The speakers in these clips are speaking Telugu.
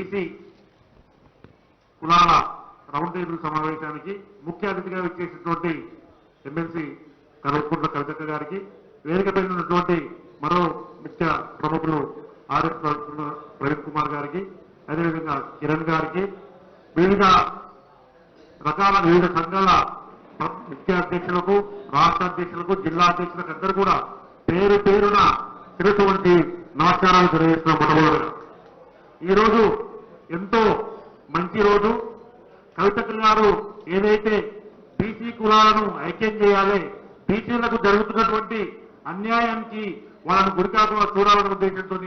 బీసీ కులాల రౌండ్ టేబుల్ సమావేశానికి ముఖ్య అతిథిగా వచ్చేసినటువంటి ఎమ్మెల్సీ కల్వకుంట్ల కవితక్క గారికి, వేదికపై ఉన్నటువంటి మరో ముఖ్య ప్రముఖులు ఆర్ఎస్ ప్రవీణ్ కుమార్ గారికి, అదేవిధంగా కిరణ్ గారికి, వివిధ సంఘాల ముఖ్య అధ్యక్షులకు, రాష్ట్ర అధ్యక్షులకు, జిల్లా అధ్యక్షులకు అందరూ కూడా పేరు పేరున శిరస్సు వంటి నమస్కారాలు తెలియజేస్తున్న మొట్టమొదటిగా ఈరోజు ఎంతో మంచి రోజు. కవితక్క గారు ఏదైతే బీసీ కులాలను ఐక్యం చేయాలి, బీసీలకు జరుగుతున్నటువంటి అన్యాయానికి వాళ్ళను గురికాకుండా చూడాలనే ఉద్దేశంతో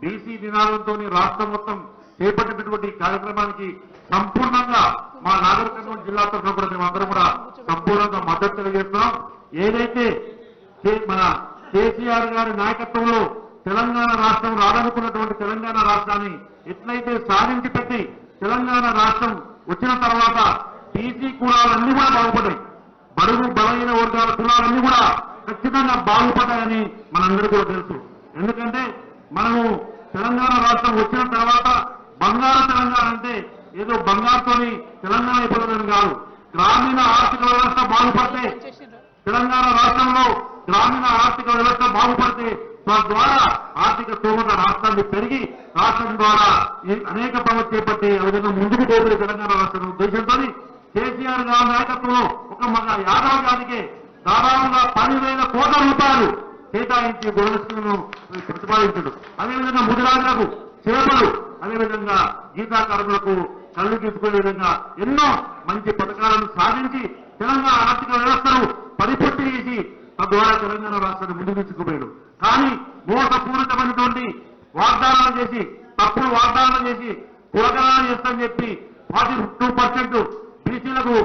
బీసీ నినాదంతో రాష్ట్రం మొత్తం చేపట్టినటువంటి కార్యక్రమానికి సంపూర్ణంగా మా నాగర్ కర్నూలు జిల్లా తరఫున కూడా మేమందరం కూడా సంపూర్ణంగా మద్దతు తెలియజేస్తున్నాం. ఏదైతే మన కేసీఆర్ గారి నాయకత్వంలో తెలంగాణ రాష్ట్రం రాదనుకున్నటువంటి తెలంగాణ రాష్ట్రాన్ని ఎట్లయితే సాధించి పెట్టి తెలంగాణ రాష్ట్రం వచ్చిన తర్వాత బీసీ కులాలన్నీ కూడా బాగుపడ్డాయి, బడుగు బలహీన వర్గాల కులాలన్నీ కూడా ఖచ్చితంగా బాగుపడ్డాయని మనందరికీ కూడా తెలుసు. ఎందుకంటే మనము తెలంగాణ రాష్ట్రం వచ్చిన తర్వాత బంగారు తెలంగాణ అంటే ఏదో బంగారుతోని తెలంగాణ అయిపోతుందని కాదు. గ్రామీణ ఆర్థిక వ్యవస్థ బాగుపడితే, తెలంగాణ రాష్ట్రంలో గ్రామీణ ఆర్థిక వ్యవస్థ బాగుపడితే తద్వారా ఆర్థిక స్తోమత రాష్ట్రాన్ని పెరిగి రాష్ట్రం ద్వారా అనేక పనులు చేపట్టి ఆ విధంగా ముందుకు పోతుంది తెలంగాణ రాష్ట్రం ఉద్దేశంతో కేసీఆర్ గారి నాయకత్వంలో ఒక మన యాదవ జాతికి దాదాపుగా 10,000 కోట్ల రూపాయలు కేటాయించి గొడవలను ప్రతిపాదించడు. అదేవిధంగా ముదిరాజులకు సేవలు, అదేవిధంగా గీతాకారులకు కళ్ళు తీసుకునే విధంగా ఎన్నో మంచి పథకాలను సాధించి తెలంగాణ ఆర్థిక వ్యవస్థను పరిపూర్తి చేసి తద్వారా తెలంగాణ రాష్ట్రాన్ని ముందుకు తీసుకుపోయాడు. కానీ మోసపూరితమైనటువంటి వాగ్దానాలు చేసి, తప్పుడు వాగ్దానాలు చేసి, కులగణన చేస్తామని చెప్పి 42% బీసీలకు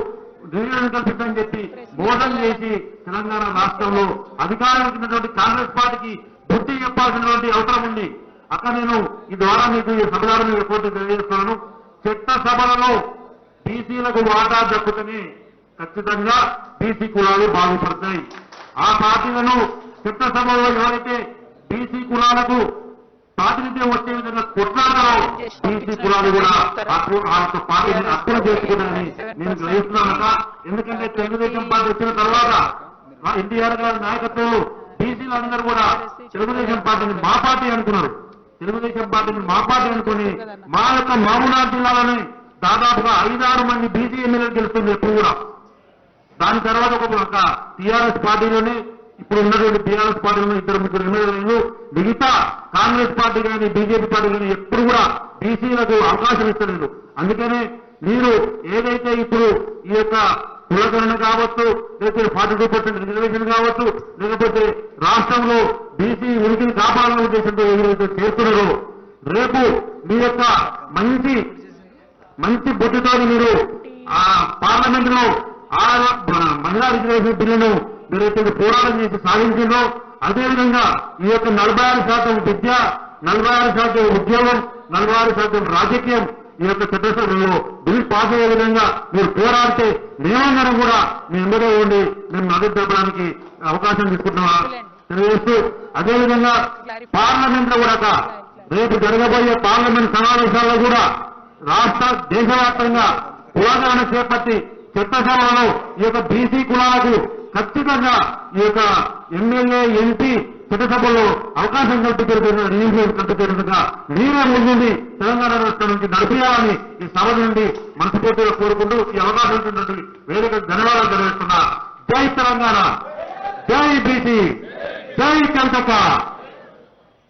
నివేదన కల్పిస్తామని చెప్పి మోసం చేసి తెలంగాణ రాష్ట్రంలో అధికారంలో కాంగ్రెస్ పార్టీకి బుద్ధి చెప్పాల్సినటువంటి అవసరం ఉంది. అక్కడ నేను ఈ ద్వారా మీకు ఈ సభలో రిపోర్టు తెలియజేస్తున్నాను. చట్టసభలలో బీసీలకు వాటా దక్కుతనే ఖచ్చితంగా బీసీ కులాలు బాగుపడతాయి. ఆ పార్టీలను చట్టసభలో ఎవరైతే బీసీ కులాలకు ప్రాతినిధ్యం వచ్చే విధంగా కొట్లాడతారో బీసీ కులాలు కూడా ఆ పార్టీని అప్పులు చేసుకున్నారని నేను గ్రహిస్తున్నానట. ఎందుకంటే తెలుగుదేశం పార్టీ వచ్చిన తర్వాత ఎన్టీఆర్ గారి నాయకత్వంలో బీసీలు అందరూ కూడా తెలుగుదేశం పార్టీని మా పార్టీ అనుకున్నారు. తెలుగుదేశం పార్టీని మా పార్టీ అనుకుని మా యొక్క మహబూబ్నగర్ జిల్లాలోనే దాదాపుగా 5-6 మంది బీసీ ఎమ్మెల్యేలు గెలుస్తుంది ఎప్పుడు కూడా. దాని తర్వాత ఒక టీఆర్ఎస్ పార్టీలోనే ఇప్పుడు ఉన్నటువంటి టీఆర్ఎస్ పార్టీలో 2-3 ఎమ్మెల్యేలు, మిగతా కాంగ్రెస్ పార్టీ కానీ బీజేపీ పార్టీ కానీ ఎప్పుడు కూడా బీసీలకు అవకాశం ఇస్తలేదు. అందుకనే మీరు ఏదైతే ఇప్పుడు ఈ యొక్క కులగణన కావచ్చు, లేకపోతే 42% రిజర్వేషన్ కావచ్చు, లేకపోతే రాష్ట్రంలో బీసీ ఉనికిని కాపాడాలనే ఉద్దేశంతో ఏదైతే చేస్తున్నారో రేపు మీ యొక్క మంచి బుద్ధితో మీరు ఆ పార్లమెంట్ లో ఆ మహిళా రిజర్వేషన్ బిల్లును మీరైతే పోరాటం చేసి సాధించిందో, అదేవిధంగా ఈ యొక్క 46% విద్య, 46% ఉద్యోగం, 46% రాజకీయం ఈ యొక్క చట్టసభలో బిల్ పాస్ అయ్యే విధంగా మీరు పోరాడితే మేమందరం కూడా మీ ఎంబడే ఉండి మేము మద్దతు తెలపడానికి అవకాశం తీసుకుంటున్నా తెలియజేస్తూ, అదేవిధంగా పార్లమెంట్ లో కూడా రేపు జరగబోయే పార్లమెంట్ సమావేశాల్లో కూడా రాష్ట్ర దేశవ్యాప్తంగా కులగణన చేపట్టి చట్టసభలో ఈ యొక్క బీసీ కులాలకు ఖచ్చితంగా ఈ యొక్క ఎమ్మెల్యే, ఎంపీ చట్టసభలో అవకాశం కల్పించేట్టుగా మీరే ముందుండి తెలంగాణ రాష్ట్రం నుంచి నడిపేయాలని ఈ సభ నుండి మనస్ఫూర్తిగా కోరుకుంటూ ఈ అవకాశం ఇచ్చినటువంటి వేదిక ధన్యవాదాలు తెలియజేస్తున్నా. జై తెలంగాణ, జై బీసీ, జై కవితక్క.